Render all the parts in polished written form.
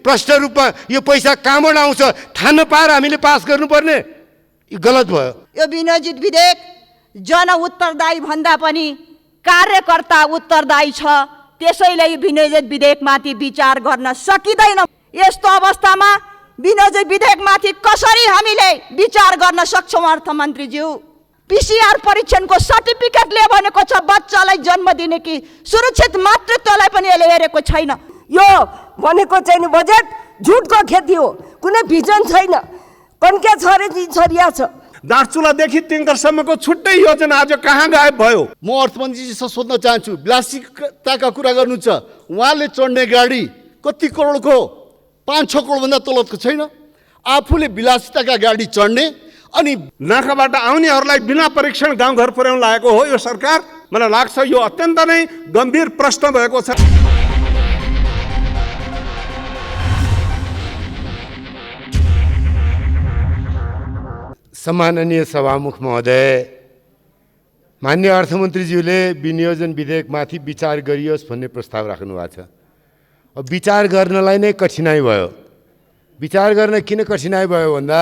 प्रष्ट रूपमा यो पैसा कहाँबाट आउँछ थाहा नपाएर हामीले पास गर्नुपर्ने, यो गलत भयो। यो विनियोजित विधेयक जन उत्तरदायी भन्दा पनि कार्यकर्ता उत्तरदायी छ, त्यसैले यो विनियोजित विधेयकमाथि विचार गर्न सकिँदैन। यस्तो अवस्थामा विनियोजित विधेयकमाथि कसरी हामीले विचार गर्न सक्छौँ? अर्थमन्त्रीज्यू, पीसीआर परीक्षणको सर्टिफिकेटले भनेको छ बच्चालाई जन्म दिने कि सुरक्षित मातृत्वलाई पनि यसले हेरेको छैन। यो भनेको चाहिँ बजेट झुटको खेती हो, कुनै भिजन छैन। कन्के छोरे छोरिया छ, दार्चुलादेखि टिङ्करसम्मको छुट्टै योजना आज कहाँ गायब भयो? म अर्थमन्त्रीजीसँग सोध्न चाहन्छु, विलासिताका कुरा गर्नु छ, उहाँले चढ्ने गाडी कति करोडको? 5-6 करोडभन्दा तलतको छैन। आफूले विलासिताका गाडी चढ्ने अनि नाकाबाट आउनेहरूलाई बिना परीक्षण गाउँघर पुर्याउन लागेको हो यो सरकार। मलाई लाग्छ यो अत्यन्त नै गम्भीर प्रश्न भएको छ। सम्माननीय सभामुख महोदय, माननीय अर्थमन्त्रीज्यूले विनियोजन विधेयकमाथि विचार गरियोस् भन्ने प्रस्ताव राख्नु भएको छ। अब विचार गर्नलाई नै कठिनाइ भयो। विचार गर्न किन कठिनाइ भयो भन्दा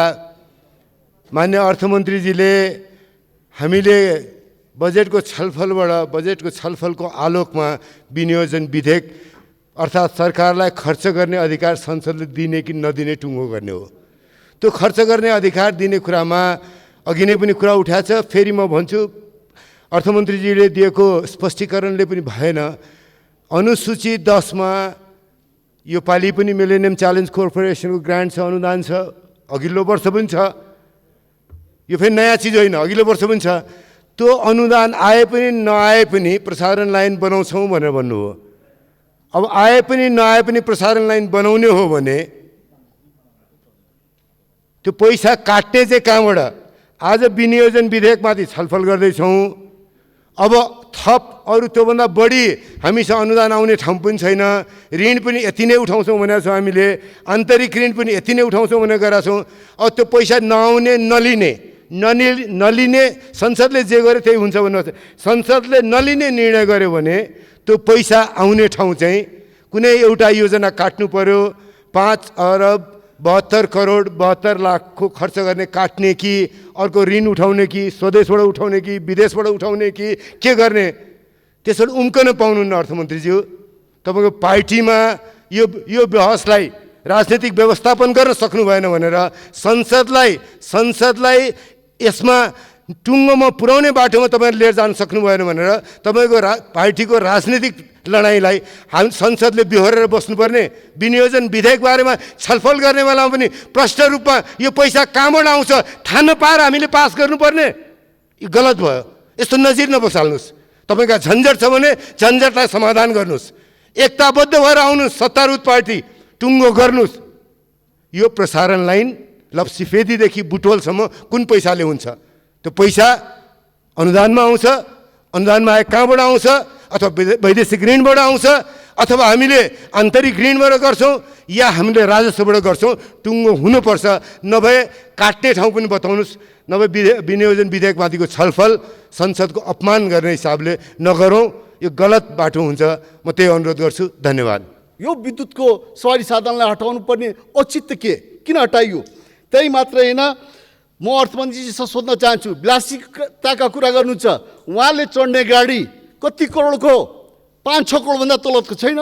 माननीय अर्थमन्त्रीजीले हामीले बजेटको छलफलको आलोकमा विनियोजन विधेयक अर्थात् सरकारलाई खर्च गर्ने अधिकार संसदले दिने कि नदिने टुङ्गो गर्ने हो। त्यो खर्च गर्ने अधिकार दिने कुरामा अघि नै पनि कुरा उठाएको छ, फेरि म भन्छु, अर्थमन्त्रीजीले दिएको स्पष्टीकरणले पनि भएन। अनुसूची 10 मा यो पालि पनि मिलेनियम च्यालेन्ज कर्पोरेसनको ग्रान्ट छ, अनुदान छ, अघिल्लो वर्ष पनि छ। यो फेरि नयाँ चिज होइन, अघिल्लो वर्ष पनि छ। त्यो अनुदान आए पनि नआए पनि प्रसारण लाइन बनाउँछौँ भनेर भन्नुभयो। अब आए पनि नआए पनि प्रसारण लाइन बनाउने हो भने त्यो पैसा काट्ने चाहिँ कहाँबाट? आज विनियोजन विधेयकमाथि छलफल गर्दैछौँ। अब थप अरू त्योभन्दा बढी हामीसँग अनुदान आउने ठाउँ पनि छैन। ऋण पनि यति नै उठाउँछौँ भनेको छौँ हामीले, आन्तरिक ऋण पनि यति नै उठाउँछौँ भनेर गरेका छौँ। अब त्यो पैसा नआउने नलिने संसदले जे गर्यो त्यही हुन्छ भन्नु। संसदले नलिने निर्णय गर्यो भने त्यो पैसा आउने ठाउँ चाहिँ कुनै एउटा योजना काट्नु पर्यो। 5 अरब 72 करोड 72 लाखको खर्च गर्ने काट्ने कि अर्को ऋण उठाउने कि स्वदेशबाट उठाउने कि विदेशबाट उठाउने कि के गर्ने? त्यसबाट उम्कन पाउनुहुन्न अर्थमन्त्रीज्यू। तपाईँको पार्टीमा यो बहसलाई राजनीतिक व्यवस्थापन गर्न सक्नु भएन भनेर संसदलाई यसमा टुङ्गोमा पुर्याउने बाटोमा तपाईँले लिएर जान सक्नु भएन भनेर तपाईँको पार्टीको राजनीतिक लडाइँलाई हामी संसदले बिहोरेर बस्नुपर्ने। विनियोजन विधेयक बारेमा छलफल गर्ने बेलामा पनि प्रष्ट रूपमा यो पैसा कहाँबाट आउँछ थाहा नपाएर हामीले पास गर्नुपर्ने, यो गलत भयो। यस्तो नजिर नबसाल्नुहोस्। तपाईँका झन्झट छ भने झन्झटलाई समाधान गर्नुहोस्। एकताबद्ध भएर आउनुहोस्, सत्तारूढ पार्टी टुङ्गो गर्नुहोस्। यो प्रसारण लाइन लप्सीफेदीदेखि बुटवलसम्म कुन पैसाले हुन्छ? त्यो पैसा अनुदानमा आउँछ, अनुदानमा आए कहाँबाट आउँछ? अथवा वैदेशिक ऋणबाट आउँछ अथवा हामीले आन्तरिक ऋणबाट गर्छौँ या हामीले राजस्वबाट गर्छौँ? टुङ्गो हुनुपर्छ। नभए काट्ने ठाउँ पनि बताउनुहोस्। नभए विनियोजन विधेयकमाथिको छलफल संसदको अपमान गर्ने हिसाबले नगरौँ। यो गलत बाटो हुन्छ। म त्यही अनुरोध गर्छु। धन्यवाद। यो विद्युतको सवारी साधनलाई हटाउनु पर्ने औचित्य के? किन हटाइयो? त्यही मात्र होइन, म अर्थमन्त्रीजीसँग सोध्न चाहन्छु, विलासिताका कुरा गर्नु छ, उहाँले चढ्ने गाडी कति करोडको? 5-6 करोडभन्दा तलतको छैन।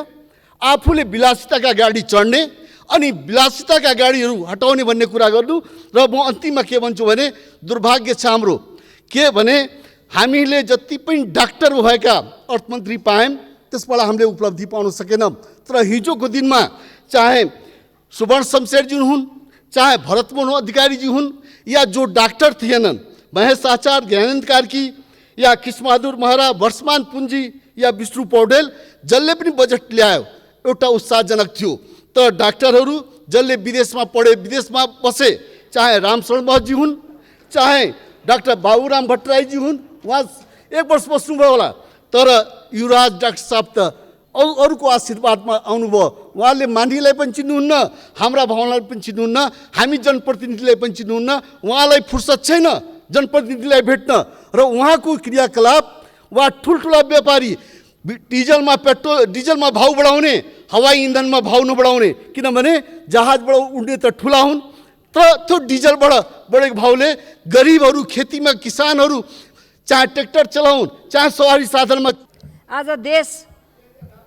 आफूले विलासिताका गाडी चढ्ने अनि विलासिताका गाडीहरू हटाउने भन्ने कुरा गर्नु। र म अन्तिममा के भन्छु भने दुर्भाग्य छ हाम्रो, के भने हामीले जति पनि डाक्टर भएका अर्थमन्त्री पायौँ त्यसबाट हामीले उपलब्धि पाउन सकेनौँ। तर हिजोको दिनमा चाहे सुवर्ण शमशेरजी हुन्, चाहे भरतमोहन अधिकारीजी हुन्, या जो डाक्टर थिएनन्, महेश आचार्य, ज्ञानेन्द्र कार्की या कृष्णबहादुर महरा, वर्षमान पुन्जी या विष्णु पौडेल, जसले पनि बजेट ल्यायो एउटा उत्साहजनक थियो। तर डाक्टरहरू जसले विदेशमा पढे, विदेशमा बसे, चाहे रामशरण महजी हुन्, चाहे डाक्टर बाबुराम भट्टराईजी हुन्, उहाँ 1 वर्ष बस्नुभयो होला, तर युवराज डाक्टर साहब त अरूको आशीर्वादमा आउनुभयो। उहाँले मान्डीलाई पनि चिन्नुहुन्न, हाम्रा भावनालाई पनि चिन्नुहुन्न, हामी जनप्रतिनिधिलाई पनि चिन्नुहुन्न। उहाँलाई फुर्सद छैन जनप्रतिनिधिलाई भेट्न। र उहाँको क्रियाकलाप वा ठुल्ठुला व्यापारी डिजलमा भाउ बढाउने, हवाई इन्धनमा भाउ नबढाउने, किनभने जहाजबाट उड्ने त ठुला हुन्, तर त्यो डिजलबाट बढेको भाउले गरिबहरू, खेतीमा किसानहरू चाहे ट्र्याक्टर चलाउन्, चाहे सवारी साधनमा। आज देश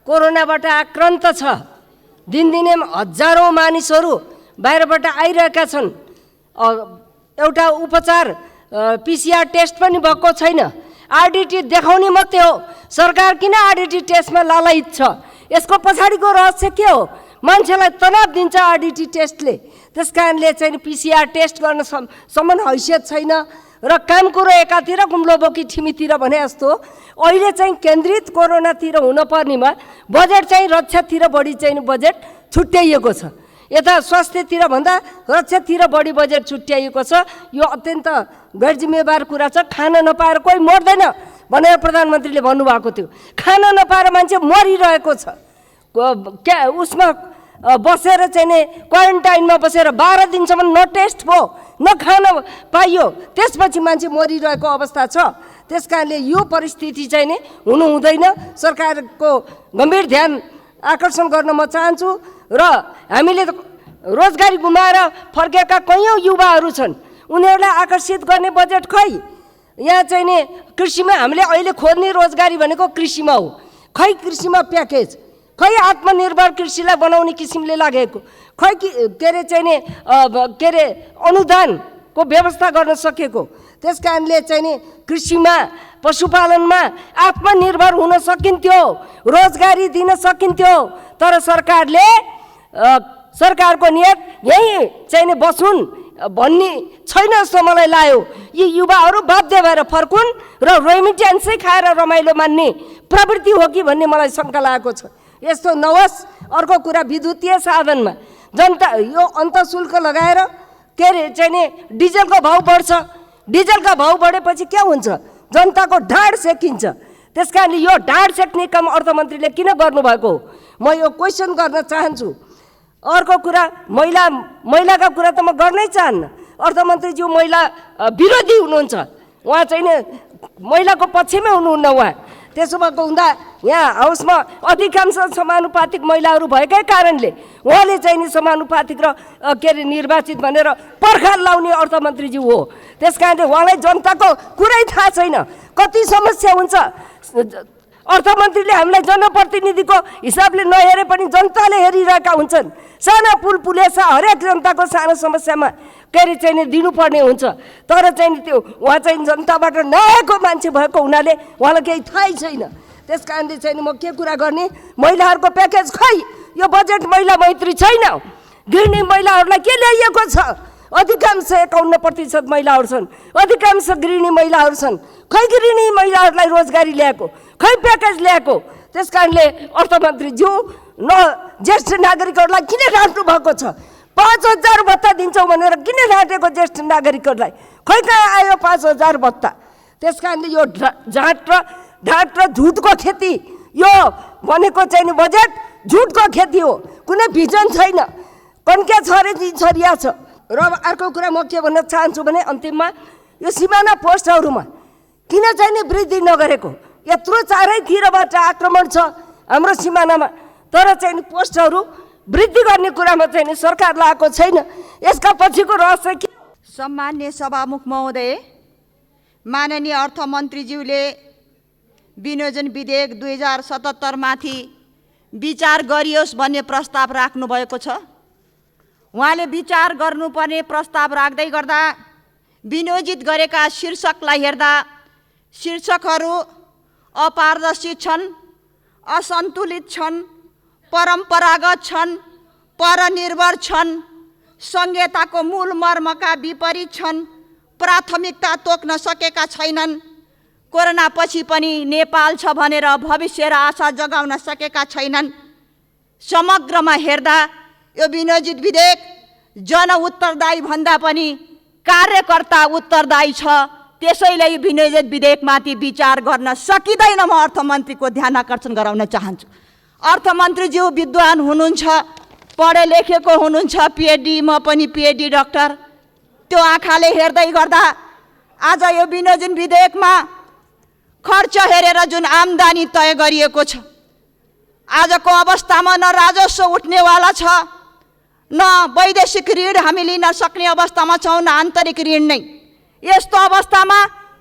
कोरोनाबाट आक्रान्त छ। दिनदिनै हजारौँ मानिसहरू बाहिरबाट आइरहेका छन्। एउटा उपचार पिसिआर टेस्ट पनि भएको छैन। आरडिटी देखाउने मात्रै हो। सरकार किन आरडिटी टेस्टमा लालायित छ? यसको पछाडिको रहस्य के हो? मान्छेलाई तनाव दिन्छ आरडिटी टेस्टले। त्यस कारणले चाहिँ पिसिआर टेस्ट गर्न सम्म हैसियत छैन र काम कुरो एकातिर गुम्लो बोकी ठिमीतिर भने जस्तो अहिले चाहिँ केन्द्रित कोरोनातिर हुनुपर्नेमा बजेट चाहिँ रक्षातिर बढी चाहिँ बजेट छुट्याइएको छ। यता स्वास्थ्यतिर भन्दा रक्षातिर बढी बजेट छुट्याइएको छ। यो अत्यन्त गैर जिम्मेवार कुरा छ। खान नपाएर कोही मर्दैन भनेर प्रधानमन्त्रीले भन्नुभएको थियो। खान नपाएर मान्छे मरिरहेको छ। उसमा बसेर चाहिँ नि क्वारेन्टाइनमा बसेर 12 दिनसम्म न टेस्ट भयो न खान पाइयो, त्यसपछि मान्छे मरिरहेको अवस्था छ। त्यस कारणले यो परिस्थिति चाहिँ नि हुनु हुँदैन। सरकारको गम्भीर ध्यान आकर्षण गर्न म चाहन्छु। र हामीले रोजगारी गुमाएर फर्केका कैयौँ युवाहरू छन्, उनीहरूलाई आकर्षित गर्ने बजेट खै? यहाँ चाहिँ नि कृषिमा हामीले अहिले खोज्ने रोजगारी भनेको कृषिमा हो। खै कृषिमा प्याकेज, खै आत्मनिर्भर कृषिलाई बनाउने किसिमले लागेको, खै के अरे चाहिँ नि के अरे अनुदानको व्यवस्था गर्न सकेको। त्यस कारणले चाहिँ नि कृषिमा पशुपालनमा आत्मनिर्भर हुन सकिन्थ्यो, रोजगारी दिन सकिन्थ्यो। तर सरकारको नियत यहीँ चाहिँ नि बसुन् भन्ने छैन जस्तो मलाई लाग्यो। यी युवाहरू बाध्य भएर फर्कुन् र रेमिटेन्सै खाएर रमाइलो मान्ने प्रवृत्ति हो कि भन्ने मलाई शङ्का लागेको छ। यस्तो नहोस्। अर्को कुरा, विद्युतीय साधनमा जनता यो अन्तःशुल्क लगाएर के अरे चाहिँ नि डिजलको भाउ बढ्छ। डिजलका भाउ बढेपछि के हुन्छ? जनताको ढाड सेकिन्छ। त्यस कारणले यो ढाड सेक्ने काम अर्थमन्त्रीले किन गर्नुभएको हो? म यो क्वेसन गर्न चाहन्छु। अर्को कुरा, महिलाका कुरा त म गर्नै चाहन्न। अर्थमन्त्रीज्यू महिला विरोधी हुनुहुन्छ। उहाँ चाहिँ नि महिलाको पक्षमै हुनुहुन्न। उहाँ त्यसो भएको हुँदा यहाँ हाउसमा अधिकांश समानुपातिक महिलाहरू भएकै कारणले उहाँले चाहिँ नि समानुपातिक र के अरे निर्वाचित भनेर पर्खाल लाउने अर्थमन्त्रीज्यू हो। त्यस कारणले उहाँलाई जनताको कुरै थाहा छैन। कति समस्या हुन्छ अर्थमन्त्रीले हामीलाई जनप्रतिनिधिको हिसाबले नहेरे पनि जनताले हेरिरहेका हुन्छन्। साना पुल पुलेसा हरेक जनताको सानो समस्यामा के अरे चाहिँ नि दिनुपर्ने हुन्छ। तर चाहिँ नि त्यो उहाँ चाहिँ जनताबाट नआएको मान्छे भएको हुनाले उहाँलाई केही थाहै छैन। त्यस कारणले चाहिँ म के कुरा गर्ने? महिलाहरूको प्याकेज खै? यो बजेट महिला मैत्री छैन। गृहिणी महिलाहरूलाई के ल्याइएको छ? अधिकांश 51% महिलाहरू छन्, अधिकांश गृहिणी महिलाहरू छन्। खै गृहिणी महिलाहरूलाई रोजगारी ल्याएको, खै प्याकेज ल्याएको? त्यस कारणले अर्थमन्त्रीज्यू ज्येष्ठ नागरिकहरूलाई किन ढाँट्नु भएको छ? 5000 भत्ता दिन्छौँ भनेर किन ढाँटेको ज्येष्ठ नागरिकहरूलाई? खै कहाँ आयो 5000 भत्ता? त्यस कारणले यो ढाँट र झुटको खेती, यो भनेको चाहिँ नि बजेट झुटको खेती हो। कुनै भिजन छैन। कन्क्या छरिया छ। र अर्को कुरा म के भन्न चाहन्छु भने अन्तिममा यो सिमाना पोस्टहरूमा किन चाहिँ नि वृद्धि नगरेको? यत्रो चारैतिरबाट आक्रमण छ हाम्रो सिमानामा, तर चाहिँ नि पोस्टहरू वृद्धि गर्ने कुरामा चाहिँ नि सरकार लागेको छैन। यसका पछिको रहस्य के? सम्मान्य सभामुख महोदय, माननीय अर्थमन्त्रीज्यूले विनियोजन विधेयक 2077 माथि विचार गरियोस् भन्ने प्रस्ताव राख्नुभएको छ। उहाँले विचार गर्नुपर्ने प्रस्ताव राख्दै गर्दा विनियोजित गरेका शीर्षकलाई हेर्दा शीर्षकहरू अपारदर्शी छन्, असन्तुलित छन्, परम्परागत छन्, परनिर्भर छन्, संहिताको मूल मर्मका विपरीत छन्, प्राथमिकता तोक्न सकेका छैनन्, कोरोनापछि पनि नेपाल छ भनेर भविष्य र आशा जगाउन सकेका छैनन्। समग्रमा हेर्दा यो विनियोजित विधेयक जन उत्तरदायी भन्दा पनि कार्यकर्ता उत्तरदायी छ। त्यसैले यो विनियोजित विधेयकमाथि विचार गर्न सकिँदैन। म अर्थमन्त्रीको ध्यान आकर्षण गराउन चाहन्छु। अर्थमन्त्रीज्यू विद्वान हुनुहुन्छ, पढे लेखेको हुनुहुन्छ, पिएचडी, म पनि पिएचडी डाक्टर। त्यो आँखाले हेर्दै गर्दा आज यो विनियोजन विधेयकमा खर्च हेरेर जुन आम्दानी तय गरिएको छ, आजको अवस्थामा न राजस्व उठ्नेवाला छ, न वैदेशिक ऋण हामी लिन सक्ने अवस्थामा छौँ, न आन्तरिक ऋण नै। यस्तो अवस्थामा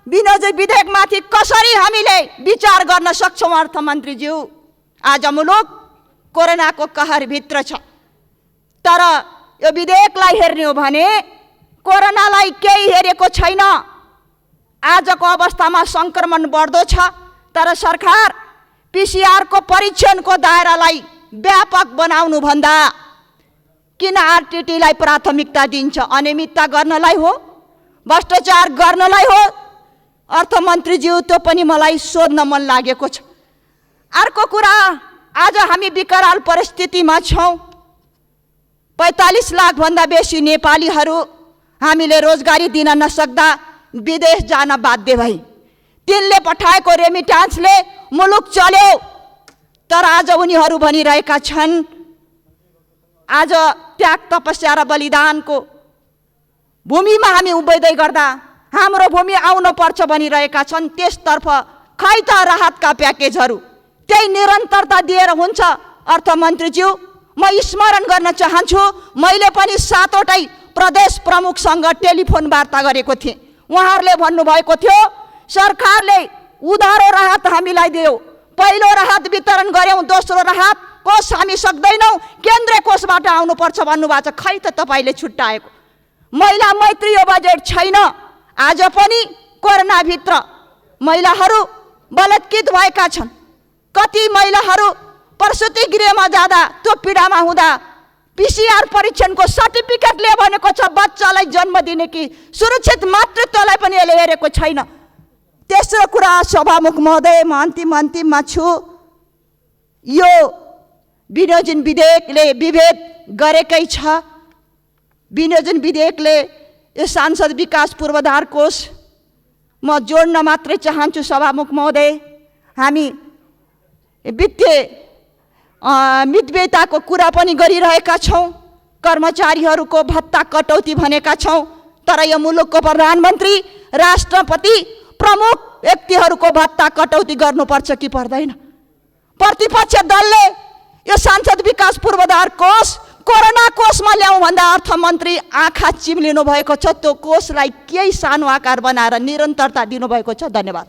विनियोजन विधेयकमाथि कसरी हामीले विचार गर्न सक्छौँ अर्थमन्त्रीज्यू? आज मुलुक कोरोनाको कहरभित्र छ, तर यो विधेयकलाई हेर्ने हो भने कोरोनालाई केही हेरेको छैन। आजको अवस्थामा सङ्क्रमण बढ्दो छ, तर सरकार PCR को परीक्षणको दायरालाई व्यापक बनाउनुभन्दा किन RTT लाई प्राथमिकता दिन्छ? अनियमितता गर्नलाई हो, भ्रष्टाचार गर्नलाई हो? अर्थमन्त्रीज्यू, त्यो पनि मलाई सोध्न मन लागेको छ। अर्को कुरा, आज हामी विकराल परिस्थितिमा छौँ। 45 लाख भन्दा बेसी नेपालीहरू हामीले रोजगारी दिन नसक्दा विदेश जान बाध्य भए। तिनले पठाएको रेमिटान्सले मुलुक चल्यो, तर आज उनीहरू भनिरहेका छन् आज त्याग तपस्या र बलिदानको भूमिमा हामी उभिँदै गर्दा हाम्रो भूमि आउनु पर्छ भनिरहेका छन्। त्यसतर्फ खै त राहतका प्याकेजहरू त्यही निरन्तरता दिएर हुन्छ? अर्थमन्त्रीज्यू, म स्मरण गर्न चाहन्छु, मैले पनि 7वटै प्रदेश प्रमुखसँग टेलिफोन वार्ता गरेको थिएँ। उहाँहरूले भन्नुभएको थियो सरकारले उधारो राहत हामीलाई दियो, पहिलो राहत वितरण गर्यौँ, दोस्रो राहत कोष हामी सक्दैनौँ, केन्द्रीय कोषबाट आउनुपर्छ भन्नुभएको छ। खै त तपाईँले छुट्याएको? महिला मैत्री यो बजेट छैन। आज पनि कोरोनाभित्र महिलाहरू बलात्कृत भएका छन्। कति महिलाहरू प्रसुति गृहमा जाँदा त्यो पीडामा हुँदा PCR परीक्षणको सर्टिफिकेट ले भनेको छ, बच्चालाई जन्म दिने कि सुरक्षित मातृत्वलाई पनि यसले हेरेको छैन। तेस्रो कुरा, सभामुख महोदय, म अन्तिममा छु। यो विनियोजन विधेयकले विभेद गरेकै छ। विनियोजन विधेयकले यो सांसद विकास पूर्वाधार कोष म जोड्न मात्रै चाहन्छु सभामुख महोदय। हामी वित्तीय मितव्ययताको कुरा पनि गरिरहेका छौँ, कर्मचारीहरूको भत्ता कटौती भनेका छौँ, तर यो मुलुकको प्रधानमन्त्री, राष्ट्रपति, प्रमुख व्यक्तिहरूको भत्ता कटौती गर्नुपर्छ कि पर्दैन? प्रतिपक्ष दलले यो सांसद विकास पूर्वाधार कोष कोरोना कोषमा ल्याउँ भन्दा अर्थमन्त्री आँखा चिम्लिनु भएको छ। त्यो कोषलाई केही सानो आकार बनाएर निरन्तरता दिनुभएको छ। धन्यवाद।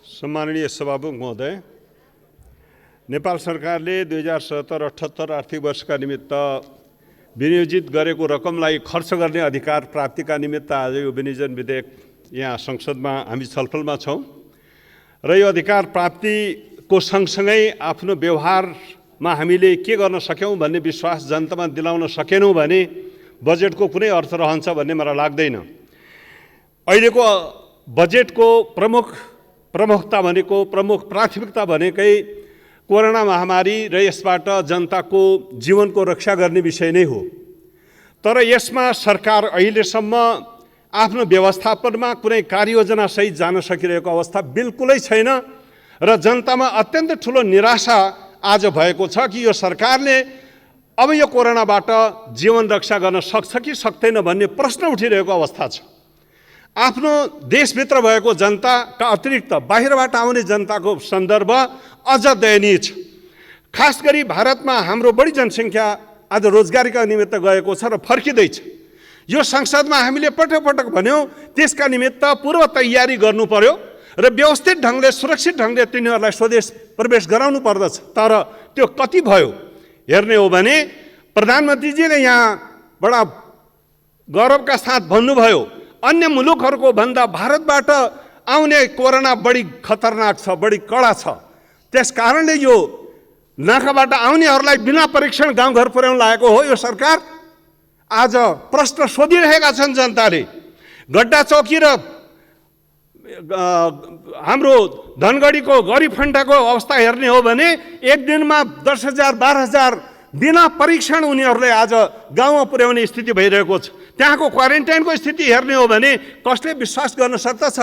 सम्माननीय सभामुख महोदय, नेपाल सरकारले 2077-78 आर्थिक वर्षका निमित्त विनियोजित गरेको रकमलाई खर्च गर्ने अधिकार प्राप्तिका निमित्त आज यो विनियोजन विधेयक यहाँ संसदमा हामी छलफलमा छौँ र यो अधिकार प्राप्तिको सँगसँगै आफ्नो व्यवहारमा हामीले के गर्न सक्यौँ भन्ने विश्वास जनतामा दिलाउन सकेनौँ भने बजेटको कुनै अर्थ रहन्छ भन्ने मलाई लाग्दैन। अहिलेको बजेटको प्रमुखता भनेको, प्रमुख प्राथमिकता भनेकै कोरोना महामारी र यसबाट जनताको जीवनको रक्षा गर्ने विषय नै हो। तर यसमा सरकार अहिलेसम्म आफ्नो व्यवस्थापनमा कुनै कार्ययोजना सहित जान सकिरहेको अवस्था बिल्कुलै छैन र जनतामा अत्यन्त ठुलो निराशा आज भएको छ कि यो सरकारले अब यो कोरोनाबाट जीवन रक्षा गर्न सक्छ कि सक्दैन भन्ने प्रश्न उठिरहेको अवस्था छ। आफ्नो देशभित्र भएको जनताका अतिरिक्त बाहिरबाट आउने जनताको सन्दर्भ अझ दयनीय छ। खास गरी भारतमा हाम्रो बढी जनसङ्ख्या आज रोजगारीका निमित्त गएको छ र फर्किँदैछ। यो संसदमा हामीले पटक पटक भन्यौँ त्यसका निमित्त पूर्व तयारी गर्नु पर्यो र व्यवस्थित ढङ्गले, सुरक्षित ढङ्गले तिनीहरूलाई स्वदेश प्रवेश गराउनु पर्दछ। तर त्यो कति भयो हेर्ने हो भने प्रधानमन्त्रीजीले यहाँ बडा गौरवका साथ भन्नुभयो अन्य मुलुकहरूको भन्दा भारतबाट आउने कोरोना बढी खतरनाक छ, बढी कडा छ। त्यस कारणले यो नाकाबाट आउनेहरूलाई बिना परीक्षण गाउँघर पुर्याउन लागेको हो यो सरकार। आज प्रश्न सोधिरहेका छन् जनताले। गड्डा चौकी र हाम्रो धनगढीको गरिब फन्टाको अवस्था हेर्ने हो भने एक दिनमा 10,000 12,000 बिना परीक्षण उनीहरूले आज गाउँमा पुर्याउने स्थिति भइरहेको छ। त्यहाँको क्वारेन्टाइनको स्थिति हेर्ने हो भने कसले विश्वास गर्न सक्दछ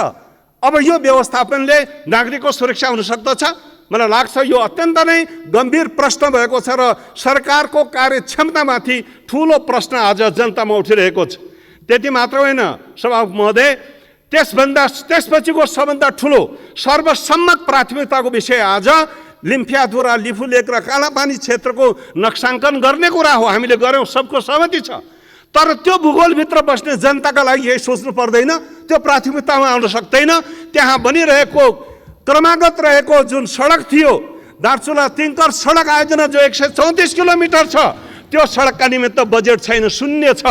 अब यो व्यवस्थापनले नागरिकको सुरक्षा हुन सक्दछ? मलाई लाग्छ यो अत्यन्त नै गम्भीर प्रश्न भएको छ र सरकारको कार्यक्षमतामाथि ठुलो प्रश्न आज जनतामा उठिरहेको छ। त्यति मात्र होइन सभामुख महोदय, त्यसपछिको सबभन्दा ठुलो सर्वसम्मत प्राथमिकताको विषय आज लिम्फियाधुरा, लिफुलेक र कालापानी क्षेत्रको नक्साङ्कन गर्ने कुरा हो। हामीले गऱ्यौँ, सबको सहमति छ। तर त्यो भूगोलभित्र बस्ने जनताका लागि यही सोच्नु पर्दैन, त्यो प्राथमिकतामा आउन सक्दैन। त्यहाँ बनिरहेको क्रमागत रहेको जुन सडक थियो, दार्चुला तिङ्कर सडक आयोजना जो 134 किलोमिटर छ, त्यो सडकका निमित्त बजेट छैन, शून्य छ।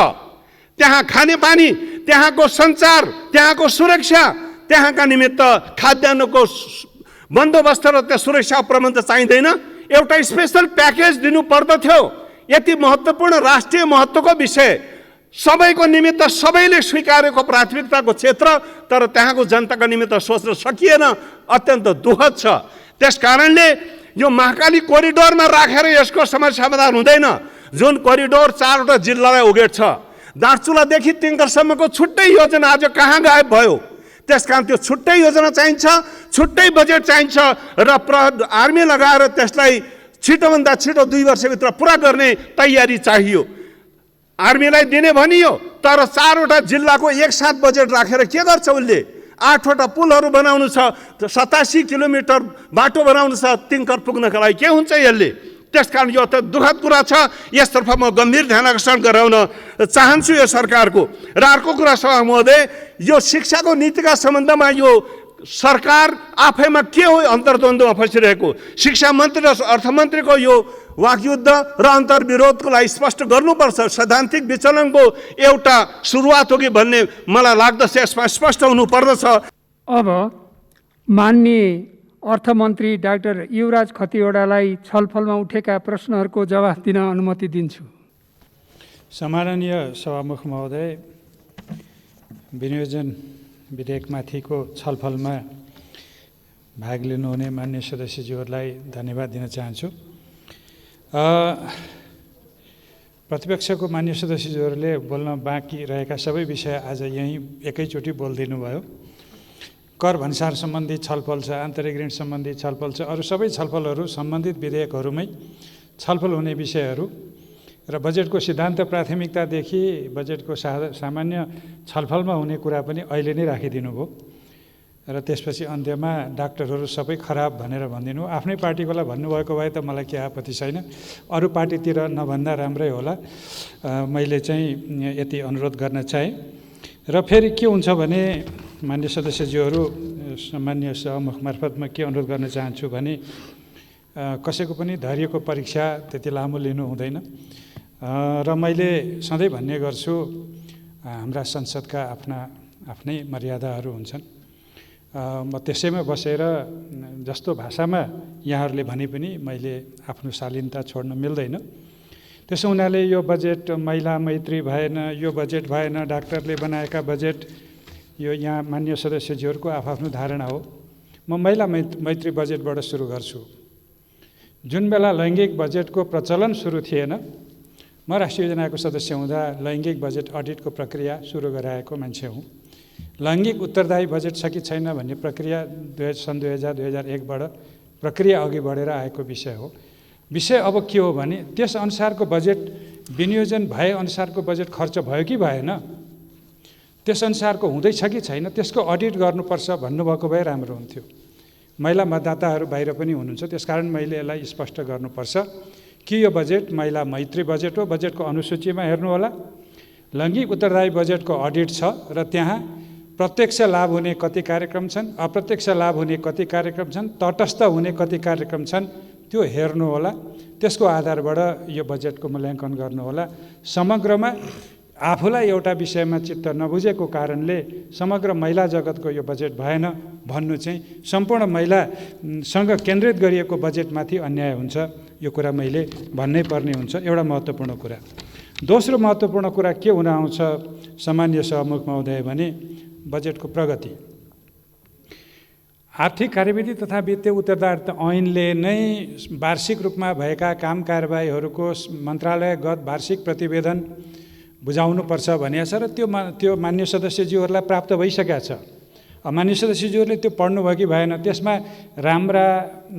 त्यहाँ खानेपानी, त्यहाँको सञ्चार, त्यहाँको सुरक्षा, त्यहाँका निमित्त खाद्यान्नको बन्दोबस्त र त्यो सुरक्षा प्रबन्ध चाहिँदैन। एउटा स्पेसल प्याकेज दिनु पर्दथ्यो। यति महत्त्वपूर्ण राष्ट्रिय महत्त्वको विषय, सबैको निमित्त सबैले स्वीकारेको प्राथमिकताको क्षेत्र, तर त्यहाँको जनताको निमित्त सोच्न सकिएन। अत्यन्त दुःखद छ। त्यस कारणले यो महाकाली कोरिडोरमा राखेर यसको समस्या समाधान हुँदैन। जुन कोरिडोर 4वटा जिल्लालाई ओगेट्छ, दार्चुलादेखि तिङ्करसम्मको छुट्टै योजना आज कहाँ गायब भयो। त्यस कारण त्यो छुट्टै योजना चाहिन्छ, छुट्टै बजेट चाहिन्छ र आर्मी लगाएर त्यसलाई छिटोभन्दा छिटो 2 वर्षभित्र पुरा गर्ने तयारी चाहियो। आर्मीलाई दिने भनियो, तर 4वटा जिल्लाको एकसाथ बजेट राखेर के गर्छ उसले? 8वटा पुलहरू बनाउनु छ, 87 किलोमिटर बाटो बनाउनु छ, तिङ्कर पुग्नका लागि के हुन्छ यसले? त्यसकारण यो त दुःखद कुरा छ। यसतर्फ म गम्भीर ध्यान आकर्षण गराउन चाहन्छु यो सरकारको। र अर्को कुरा सभा महोदय, यो शिक्षाको नीतिका सम्बन्धमा यो सरकार आफैमा के हो अन्तर्द्वन्द्वमा फसिरहेको? शिक्षा मन्त्री र अर्थमन्त्रीको यो वाकयुद्ध र अन्तर्विरोधको लागि स्पष्ट गर्नुपर्छ। सैद्धान्तिक विचलनको एउटा सुरुवात हो कि भन्ने मलाई लाग्दछ, यसमा स्पष्ट हुनुपर्दछ। अब माननीय अर्थमन्त्री डाक्टर युवराज खतिवडालाई छलफलमा उठेका प्रश्नहरूको जवाफ दिन अनुमति दिन्छु। सम्माननीय सभामुख महोदय, विनियोजन विधेयकमाथिको छलफलमा भाग लिनुहुने मान्य सदस्यज्यूहरूलाई धन्यवाद दिन चाहन्छु। प्रतिपक्षको मान्य सदस्यज्यूहरूले बोल्न बाँकी रहेका सबै विषय आज यहीँ एकैचोटि बोलिदिनु भयो। कर भन्सार सम्बन्धी छलफल छ, आन्तरिक ऋण सम्बन्धी छलफल छ, अरू सबै छलफलहरू सम्बन्धित विधेयकहरूमै छलफल हुने विषयहरू र बजेटको सिद्धान्त प्राथमिकतादेखि बजेटको सामान्य छलफलमा हुने कुरा पनि अहिले नै राखिदिनु भयो। र त्यसपछि अन्त्यमा डाक्टरहरू सबै खराब भनेर भनिदिनु। आफ्नै पार्टीकोलाई भन्नुभएको भए त मलाई के आपत्ति छैन, अरू पार्टीतिर नभन्दा राम्रै होला। मैले चाहिँ यति अनुरोध गर्न चाहेँ। र फेरि के हुन्छ भने मान्य सदस्यज्यूहरू, सामान्य सहमुख मार्फत म के अनुरोध गर्न चाहन्छु भने कसैको पनि धैर्यको परीक्षा त्यति लामो लिनु हुँदैन। र मैले सधैँ भन्ने गर्छु, हाम्रा संसदका आफ्नै मर्यादाहरू हुन्छन्। म त्यसैमा बसेर जस्तो भाषामा यहाँहरूले भने पनि मैले आफ्नो शालीनता छोड्न मिल्दैन। त्यसो हुनाले यो बजेट महिला मैत्री भएन, यो बजेट भएन, डाक्टरले बनाएका बजेट, यो यहाँ मान्य सदस्यज्यूहरूको आफ्नो धारणा हो। म महिला मैत्री बजेटबाट सुरु गर्छु। जुन बेला लैङ्गिक बजेटको प्रचलन सुरु थिएन, म राष्ट्रिय योजनाको सदस्य हुँदा लैङ्गिक बजेट अडिटको प्रक्रिया सुरु गराएको मान्छे हुँ। लैङ्गिक उत्तरदायी बजेट छ कि छैन भन्ने प्रक्रिया सन् 2000-2001बाट प्रक्रिया अघि बढेर आएको विषय हो। विषय अब के हो भने त्यस अनुसारको बजेट विनियोजन भए अनुसारको बजेट खर्च भयो कि भएन, त्यस अनुसारको हुँदैछ कि छैन, त्यसको अडिट गर्नुपर्छ भन्नुभएको भए राम्रो हुन्थ्यो। महिला मतदाताहरू बाहिर पनि हुनुहुन्छ, त्यसकारण मैले यसलाई स्पष्ट गर्नुपर्छ कि यो बजेट महिला मैत्री बजेट हो। बजेटको अनुसूचीमा हेर्नुहोला, लैङ्गिक उत्तरदायी बजेटको अडिट छ र त्यहाँ प्रत्यक्ष लाभ हुने कति कार्यक्रम छन्, अप्रत्यक्ष लाभ हुने कति कार्यक्रम छन्, तटस्थ हुने कति कार्यक्रम छन्, त्यो हेर्नुहोला। त्यसको आधारबाट यो बजेटको मूल्याङ्कन गर्नुहोला। समग्रमा आफूलाई एउटा विषयमा चित्त नबुझेको कारणले समग्र महिला जगतको यो बजेट भएन भन्नु चाहिँ सम्पूर्ण महिलासँग केन्द्रित गरिएको बजेटमाथि अन्याय हुन्छ। यो कुरा मैले भन्नै पर्ने हुन्छ। एउटा महत्त्वपूर्ण कुरा। दोस्रो महत्त्वपूर्ण कुरा के हुन आउँछ सामान्य सहमुख महोदय भने बजेटको प्रगति। आर्थिक कार्यविधि तथा वित्तीय उत्तरदायित्व ऐनले नै वार्षिक रूपमा भएका काम कारबाहीहरूको मन्त्रालयगत वार्षिक प्रतिवेदन बुझाउनुपर्छ भनिएको छ र त्यो मान्य सदस्यज्यूहरूलाई प्राप्त भइसकेको छ। मान्य सदस्यज्यूहरूले त्यो पढ्नुभयो कि भएन, त्यसमा राम्रा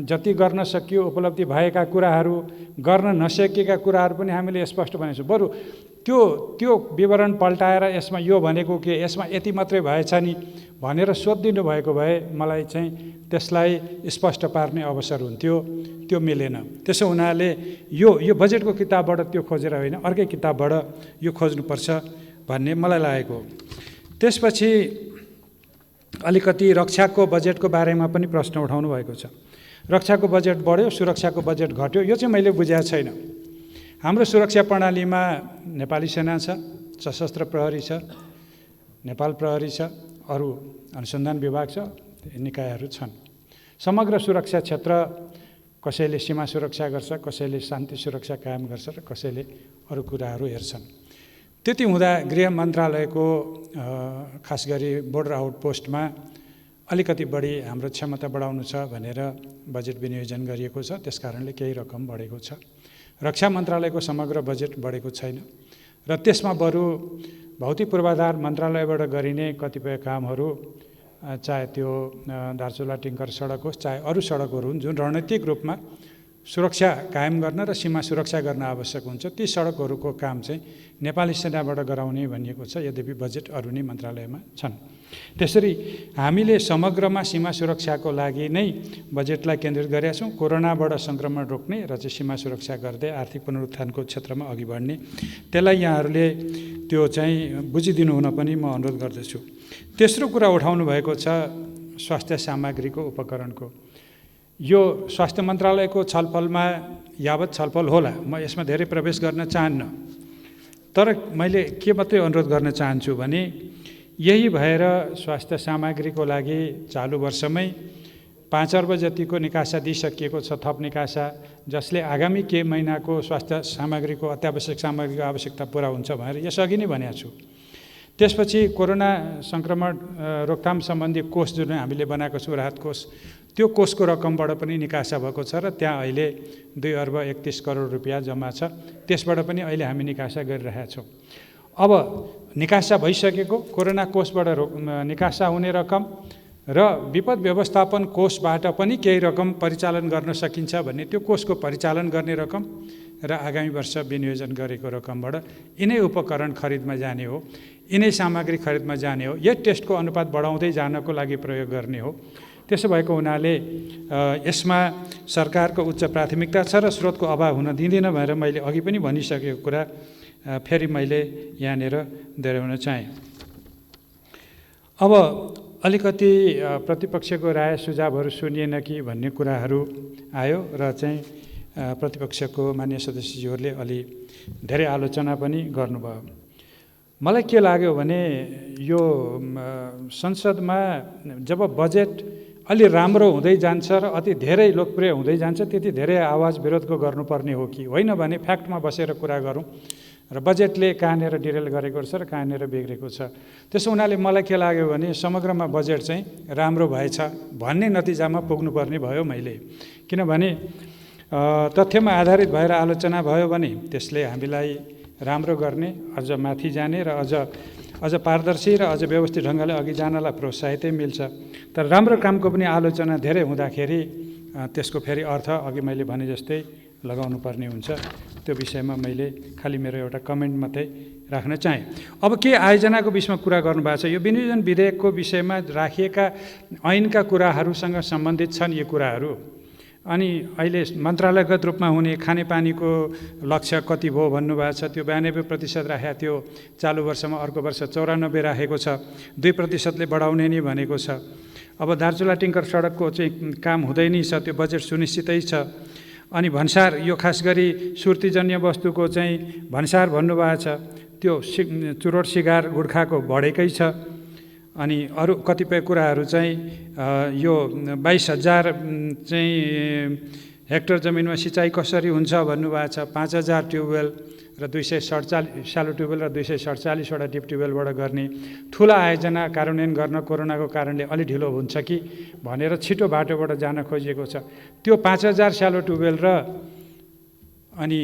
जति गर्न सकियो उपलब्धि भएका कुराहरू, गर्न नसकेका कुराहरू पनि हामीले स्पष्ट भनेको छौँ। बरु त्यो विवरण पल्टाएर यसमा यो भनेको के, यसमा यति मात्रै भएछ नि भनेर सोधिदिनु भएको भए मलाई चाहिँ त्यसलाई स्पष्ट पार्ने अवसर हुन्थ्यो। त्यो मिलेन। त्यसो हुनाले यो बजेटको किताबबाट त्यो खोजेर होइन, अर्कै किताबबाट यो खोज्नुपर्छ भन्ने मलाई लागेको। त्यसपछि अलिकति रक्षाको बजेटको बारेमा पनि प्रश्न उठाउनु भएको छ। रक्षाको बजेट बढ्यो, सुरक्षाको बजेट घट्यो, यो चाहिँ मैले बुझेको छैन। हाम्रो सुरक्षा प्रणालीमा नेपाली सेना छ, सशस्त्र प्रहरी छ, नेपाल प्रहरी छ, अरू अनुसन्धान विभाग छ, निकायहरू छन्। समग्र सुरक्षा क्षेत्र कसैले सीमा सुरक्षा गर्छ, कसैले शान्ति सुरक्षा कायम गर्छ र कसैले अरू कुराहरू हेर्छन्। त्यति हुँदा गृह मन्त्रालयको खास गरी बोर्डर आउटपोस्टमा अलिकति बढी हाम्रो क्षमता बढाउनु छ भनेर बजेट विनियोजन गरिएको छ, त्यसकारणले केही रकम बढेको छ। रक्षा मन्त्रालयको समग्र बजेट बढेको छैन र त्यसमा बरु भौतिक पूर्वाधार मन्त्रालयबाट गरिने कतिपय कामहरू, चाहे त्यो दार्चुला टिङ्कर सडक होस्, चाहे अरू सडकहरू हुन् जुन रणनीतिक रूपमा सुरक्षा कायम गर्न र सीमा सुरक्षा गर्न आवश्यक हुन्छ, ती सडकहरूको काम चाहिँ नेपाली सेनाबाट गराउने भनिएको छ। यद्यपि बजेट अरू नै मन्त्रालयमा छन्। त्यसरी हामीले समग्रमा सीमा सुरक्षाको लागि नै बजेटलाई केन्द्रित गरेका छौँ। कोरोनाबाट सङ्क्रमण रोक्ने र चाहिँ सीमा सुरक्षा गर्दै आर्थिक पुनरुत्थानको क्षेत्रमा अघि बढ्ने, त्यसलाई यहाँहरूले त्यो चाहिँ बुझिदिनु हुन पनि म अनुरोध गर्दछु। तेस्रो कुरा उठाउनु भएको छ स्वास्थ्य सामग्रीको उपकरणको। यो स्वास्थ्य मन्त्रालयको छलफलमा यावत छलफल होला, म यसमा धेरै प्रवेश गर्न चाहन्न। तर मैले के मात्रै अनुरोध गर्न चाहन्छु भने यही भएर स्वास्थ्य सामग्रीको लागि चालु वर्षमै 5 अर्ब जतिको निकासा दिइसकिएको छ, थप निकासा, जसले आगामी केही महिनाको स्वास्थ्य सामग्रीको अत्यावश्यक सामग्रीको आवश्यकता पुरा हुन्छ भनेर यसअघि नै भनेको छु। त्यसपछि कोरोना सङ्क्रमण रोकथाम सम्बन्धी कोष जुन हामीले बनाएको छौँ, राहत कोष, त्यो कोषको रकमबाट पनि निकासा भएको छ र त्यहाँ अहिले 2 अर्ब 31 करोड रुपियाँ जम्मा छ। त्यसबाट पनि अहिले हामी निकासा गरिरहेका छौँ। अब निकासा भइसकेको कोरोना कोषबाट निकासा हुने रकम र विपद व्यवस्थापन कोषबाट पनि केही रकम परिचालन गर्न सकिन्छ भन्ने त्यो कोषको परिचालन गर्ने रकम र आगामी वर्ष विनियोजन गरेको रकमबाट यिनै उपकरण खरिदमा जाने हो, यिनै सामग्री खरिदमा जाने हो, यही टेस्टको अनुपात बढाउँदै जानको लागि प्रयोग गर्ने हो। त्यसो भएको हुनाले यसमा सरकारको उच्च प्राथमिकता छ र स्रोतको अभाव हुन दिँदैन भनेर मैले अघि पनि भनिसकेको कुरा फेरि मैले यहाँनिर दोहोऱ्याउन चाहेँ। अब अलिकति प्रतिपक्षको राय सुझावहरू सुनिएन कि भन्ने कुराहरू आयो र चाहिँ प्रतिपक्षको मान्य सदस्यज्यूहरूले अलि धेरै आलोचना पनि गर्नुभयो। मलाई के लाग्यो भने यो संसदमा जब बजेट अलि राम्रो हुँदै जान्छ र अति धेरै लोकप्रिय हुँदै जान्छ, त्यति धेरै आवाज विरोधको गर्नुपर्ने हो कि होइन भने फ्याक्टमा बसेर कुरा गरौँ र बजेटले कहाँनिर डिरेल गरेको छ र कहाँनिर बिग्रेको छ। त्यसो हुनाले मलाई के लाग्यो भने समग्रमा बजेट चाहिँ राम्रो भएछ भन्ने नतिजामा पुग्नुपर्ने भयो मैले। किनभने तथ्यमा आधारित भएर आलोचना भयो भने त्यसले हामीलाई राम्रो गर्ने, अझ माथि जाने र अझ पारदर्शी र अझ व्यवस्थित ढङ्गले अघि जानलाई प्रोत्साहितै मिल्छ। तर राम्रो कामको पनि आलोचना धेरै हुँदाखेरि त्यसको फेरि अर्थ अघि मैले भने जस्तै लगाउनु पर्ने हुन्छ। त्यो विषयमा मैले खालि मेरो एउटा कमेन्ट मात्रै राख्न चाहेँ। अब के आयोजनाको विषयमा कुरा गर्नुभएको छ, यो विनियोजन विधेयकको विषयमा राखिएका ऐनका कुराहरूसँग सम्बन्धित छन् यो कुराहरू। अनि अहिले मन्त्रालयगत रूपमा हुने खानेपानीको लक्ष्य कति भयो भन्नुभएको छ, त्यो 92% राखेको थियो, चालु वर्षमा अर्को वर्ष 94 राखेको छ, 2%ले बढाउने नै भनेको छ। अब दार्चुला टिङ्कर सडकको चाहिँ काम हुँदै नै छ, त्यो बजेट सुनिश्चितै छ। अनि भन्सार, यो खास गरी सुर्तीजन्य वस्तुको चाहिँ भन्सार भन्नुभएको छ, त्यो चुरोट सिगार गुर्खाको बढेकै छ। अनि अरू कतिपय कुराहरू चाहिँ यो 22,000 चाहिँ हेक्टर जमिनमा सिँचाइ कसरी हुन्छ भन्नुभएको छ, 5,000 ट्युबवेल र 247 स्यालो ट्युबवेल र 247वटा डिप ट्युबवेलबाट गर्ने ठुला आयोजना कार्यान्वयन गर्न कोरोनाको कारणले अलि ढिलो हुन्छ कि भनेर छिटो बाटोबाट जान खोजिएको छ। त्यो 5,000 स्यालो ट्युबवेल र अनि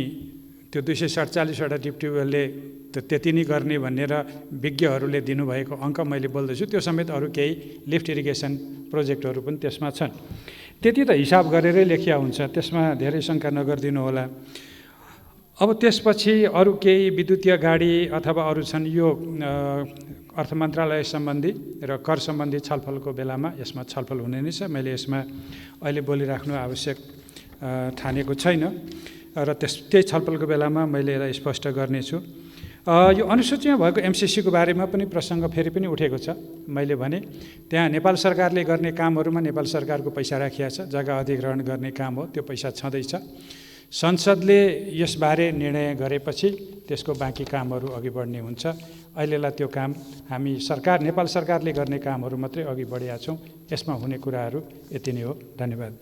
त्यो 247वटा डिप ट्युबवेलले त्यति नै गर्ने भनेर विज्ञहरूले दिनुभएको अङ्क मैले बोल्दैछु। त्यो समेत अरू केही लिफ्ट इरिगेसन प्रोजेक्टहरू पनि त्यसमा छन्। त्यति त हिसाब गरेरै लेखिया हुन्छ, त्यसमा धेरै शङ्का नगरिदिनु होला। अब त्यसपछि अरू केही विद्युतीय गाडी अथवा अरू छन्, यो अर्थ मन्त्रालय सम्बन्धी र कर सम्बन्धी छलफलको बेलामा यसमा छलफल हुने नै छ। मैले यसमा अहिले बोलिराख्नु आवश्यक ठानेको छैन र त्यही छलफलको बेलामा मैले यसलाई स्पष्ट गर्नेछु। यो अनुसूचीमा भएको एमसिसीको बारेमा पनि प्रसङ्ग फेरि पनि उठेको छ। मैले भने त्यहाँ नेपाल सरकारले गर्ने कामहरूमा नेपाल सरकारको पैसा राखिएको छ, जग्गा अधिग्रहण गर्ने काम हो, त्यो पैसा छँदैछ। संसदले यसबारे निर्णय गरेपछि त्यसको बाँकी कामहरू अघि बढ्ने हुन्छ। अहिलेलाई त्यो काम हामी नेपाल सरकारले गर्ने कामहरू मात्रै अघि बढेका छौँ। यसमा हुने कुराहरू यति नै हो। धन्यवाद।